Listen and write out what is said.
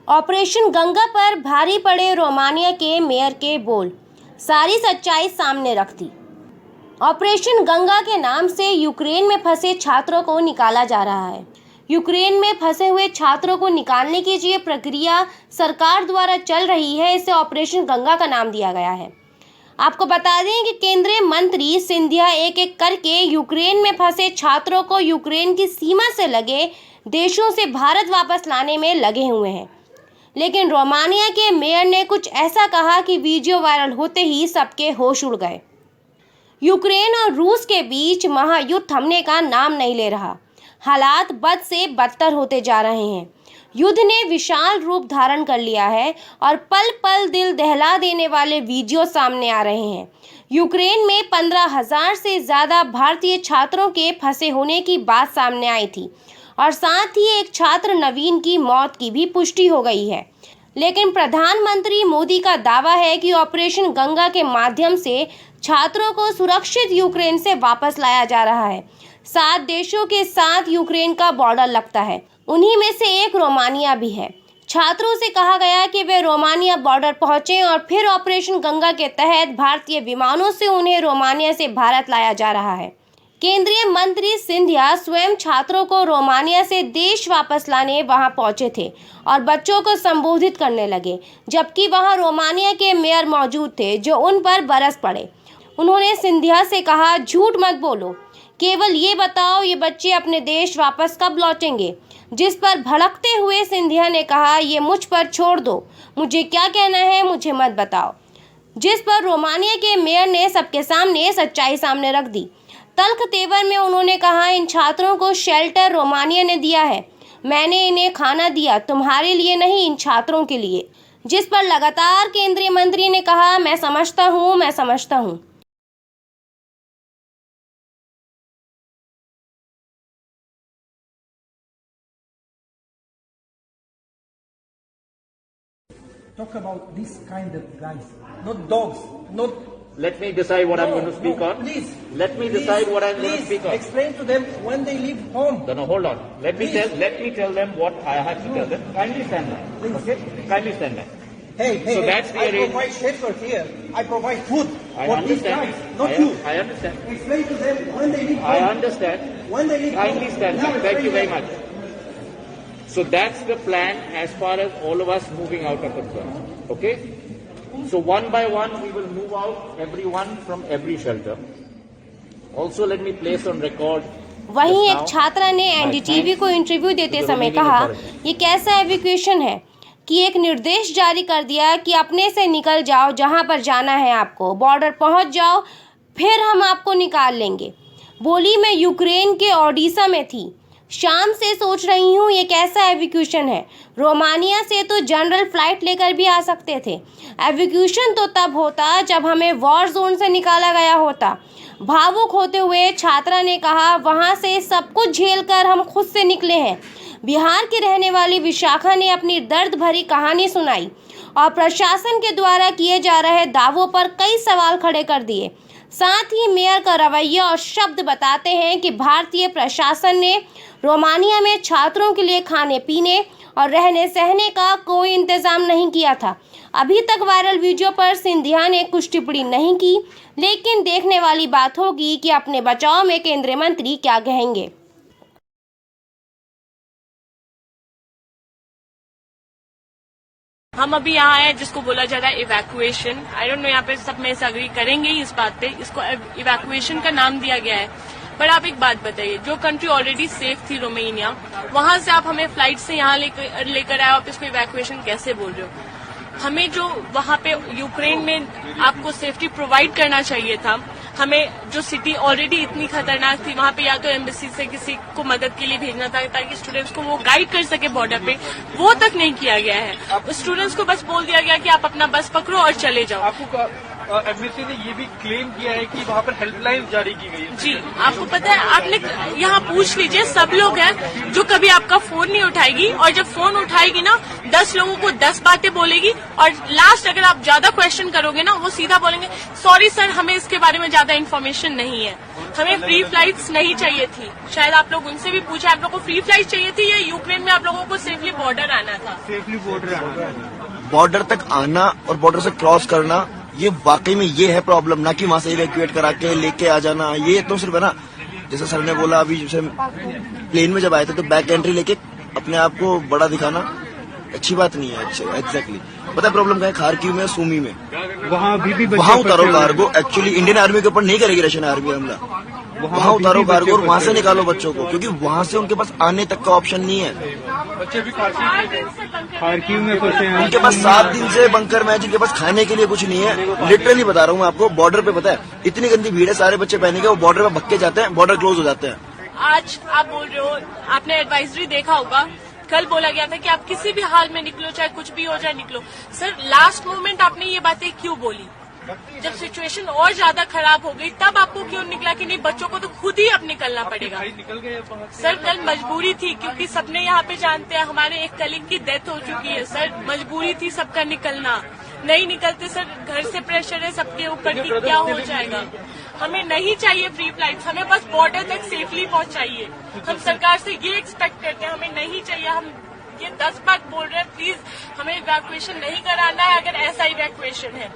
Operation Ganga पर भारी पड़े रोमानिया के मेयर के बोल, सारी सच्चाई सामने रख दी। ऑपरेशन गंगा के नाम से यूक्रेन में फंसे छात्रों को निकाला जा रहा है। यूक्रेन में फंसे हुए छात्रों को निकालने की जो प्रक्रिया सरकार द्वारा चल रही है, इसे ऑपरेशन गंगा का नाम दिया गया है। आपको बता दें कि केंद्रीय मंत्री सिंधिया एक एक करके यूक्रेन में फंसे छात्रों को यूक्रेन की सीमा से लगे देशों से भारत वापस लाने में लगे हुए हैं। लेकिन रोमानिया के मेयर ने कुछ ऐसा कहा कि वीडियो वायरल होते ही सबके होश उड़ गए। यूक्रेन और रूस के बीच महायुद्ध थमने का नाम नहीं ले रहा। हालात बद से बदतर होते जा रहे हैं। युद्ध ने विशाल रूप धारण कर लिया है और पल पल दिल दहला देने वाले वीडियो सामने आ रहे हैं। यूक्रेन में 15,000 से ज़्यादा भारतीय छात्रों के फंसे होने की बात सामने आई थी और साथ ही एक छात्र नवीन की मौत की भी पुष्टि हो गई है। लेकिन प्रधानमंत्री मोदी का दावा है कि ऑपरेशन गंगा के माध्यम से छात्रों को सुरक्षित यूक्रेन से वापस लाया जा रहा है। 7 देशों के साथ यूक्रेन का बॉर्डर लगता है, उन्हीं में से एक रोमानिया भी है। छात्रों से कहा गया कि वे रोमानिया बॉर्डर पहुंचें और फिर ऑपरेशन गंगा के तहत भारतीय विमानों से उन्हें रोमानिया से भारत लाया जा रहा है। केंद्रीय मंत्री सिंधिया स्वयं छात्रों को रोमानिया से देश वापस लाने वहां पहुंचे थे और बच्चों को संबोधित करने लगे, जबकि वहां रोमानिया के मेयर मौजूद थे जो उन पर बरस पड़े। उन्होंने सिंधिया से कहा, झूठ मत बोलो, केवल ये बताओ ये बच्चे अपने देश वापस कब लौटेंगे। जिस पर भड़कते हुए सिंधिया ने कहा, ये मुझ पर छोड़ दो, मुझे क्या कहना है मुझे मत बताओ। जिस पर रोमानिया के मेयर ने सबके सामने सच्चाई सामने रख दी। तल्ख तेवर में उन्होंने कहा, इन छात्रों को शेल्टर रोमानिया ने दिया है, मैंने इन्हें खाना दिया, तुम्हारे लिए नहीं, इन छात्रों के लिए। जिस पर लगातार केंद्रीय मंत्री ने कहा, मैं समझता हूँ, मैं समझता हूँ। Talk about this kind of guys, not dogs, not. Let me decide what I'm going to speak on. Please. Let me decide what I'm going to speak on. Explain to them when they leave home. No, hold on. Let me tell them what I have to tell them. Kindly stand back. Okay? Kindly stand back. Hey, So that's the I arrangement. provide shelter here. I provide food I for these understand. guys, not you. I understand. Explain to them when they leave I home. understand. When they leave Kindly home. stand Now back. Thank you explain very them. much. So that's the plan as far as all of us moving out are concerned. Okay? So one by one we will move out everyone from every shelter. Also let me place on record. वहीं एक छात्रा ने NDTV को interview देते समय कहा, ये कैसा एविक्यूएशन है कि एक निर्देश जारी कर दिया कि अपने से निकल जाओ, जहां पर जाना है आपको, बॉर्डर पहुंच जाओ, फिर हम आपको निकाल लेंगे। बोली, मैं यूक्रेन के ओडिशा में थी, शाम से सोच रही हूँ ये कैसा एविक्यूएशन है। रोमानिया से तो जनरल फ्लाइट लेकर भी आ सकते थे। एविक्यूएशन तो तब होता जब हमें वॉर जोन से निकाला गया होता। भावुक होते हुए छात्रा ने कहा, वहाँ से सब कुछ झेलकर हम खुद से निकले हैं। बिहार की रहने वाली विशाखा ने अपनी दर्द भरी कहानी सुनाई और प्रशासन के द्वारा किए जा रहे दावों पर कई सवाल खड़े कर दिए। साथ ही मेयर का रवैया और शब्द बताते हैं कि भारतीय प्रशासन ने रोमानिया में छात्रों के लिए खाने पीने और रहने सहने का कोई इंतजाम नहीं किया था। अभी तक वायरल वीडियो पर सिंधिया ने कुछ टिप्पणी नहीं की, लेकिन देखने वाली बात होगी कि अपने बचाव में केंद्रीय मंत्री क्या कहेंगे। हम अभी यहाँ आए जिसको बोला जा रहा है इवैक्यूएशन। आई डोंट नो यहाँ पे सब में से अग्री करेंगे ही इस बात पे, इसको इवैक्यूएशन का नाम दिया गया है। पर आप एक बात बताइए, जो कंट्री ऑलरेडी सेफ थी रोमानिया, वहां से आप हमें फ्लाइट से यहाँ लेकर आए, आप इसको इवैक्यूएशन कैसे बोल रहे हो? हमें जो वहां पे यूक्रेन में आपको सेफ्टी प्रोवाइड करना चाहिए था, हमें जो सिटी ऑलरेडी इतनी खतरनाक थी, वहां पे या तो एम्बेसी से किसी को मदद के लिए भेजना था ताकि स्टूडेंट्स को वो गाइड कर सके बॉर्डर पे, वो तक नहीं किया गया है। स्टूडेंट्स को बस बोल दिया गया कि आप अपना बस पकड़ो और चले जाओ। एमबीसी ने ये भी क्लेम किया है कि वहाँ पर हेल्पलाइन जारी की गई है। जी, आपको पता है, आपने यहाँ पूछ लीजिए, सब लोग हैं जो कभी आपका फोन नहीं उठाएगी, और जब फोन उठाएगी ना 10 लोगों को 10 बातें बोलेगी, और लास्ट अगर आप ज्यादा क्वेश्चन करोगे ना वो सीधा बोलेंगे सॉरी सर, हमें इसके बारे में ज्यादा इन्फॉर्मेशन नहीं है, हमें फ्री फ्लाइट्स नहीं चाहिए थी। शायद आप लोग उनसे भी पूछा, आप लोगों को फ्री फ्लाइट चाहिए थी या यूक्रेन में आप लोगों को सेफली बॉर्डर आना था? सेफली बॉर्डर आना, बॉर्डर तक आना और बॉर्डर से क्रॉस करना, ये वाकई में ये है प्रॉब्लम, ना कि वहां से इवैक्यूएट करा के लेके आ जाना। ये तो सिर्फ है ना, जैसे सर ने बोला अभी, जैसे प्लेन में जब आए थे तो बैक एंट्री लेके अपने आप को बड़ा दिखाना अच्छी बात नहीं है। एग्जैक्टली पता है प्रॉब्लम क्या है? खार्किव में, सूमी में, वहाँ भी वहाँ उतारो कार्गो। एक्चुअली इंडियन आर्मी के ऊपर नहीं करेगी रशियन आर्मी हमला, वहाँ उतारो कार्गो और वहाँ से निकालो बच्चों को, क्योंकि वहाँ से उनके पास आने तक का ऑप्शन नहीं है। बच्चे भी खार्किव में फंसे हैं। उनके पास 7 दिन से बंकर में है, जिनके पास खाने के लिए कुछ नहीं है। लिटरली बता रहा हूँ मैं आपको, बॉर्डर पे पता है इतनी गंदी भीड़ है, सारे बच्चे पहने के वो बॉर्डर पे भग के जाते हैं, बॉर्डर क्लोज हो जाते हैं। आज आप बोल रहे हो, आपने एडवाइजरी देखा होगा, कल बोला गया था कि आप किसी भी हाल में निकलो, चाहे कुछ भी हो जाए निकलो। सर लास्ट मोमेंट आपने ये बातें क्यों बोली? जब सिचुएशन और ज्यादा खराब हो गई तब आपको क्यों निकला कि नहीं, बच्चों को तो खुद ही अब निकलना पड़ेगा? निकल गए सर कल मजबूरी थी, क्योंकि सबने यहाँ पे जानते हैं हमारे एक कलीग की डेथ हो चुकी है। सर मजबूरी थी सबका निकलना, नहीं निकलते सर, घर से प्रेशर है सबके ऊपर कि क्या हो जाएगा। हमें नहीं चाहिए फ्री फ्लाइट्स, हमें बस बॉर्डर तक सेफली पहुंचाइए। हम सरकार से ये एक्सपेक्ट करते हैं, हमें नहीं चाहिए। हम ये 10 बार बोल रहे हैं, प्लीज हमें इवैक्यूएशन नहीं कराना है अगर ऐसा इवैक्यूएशन है।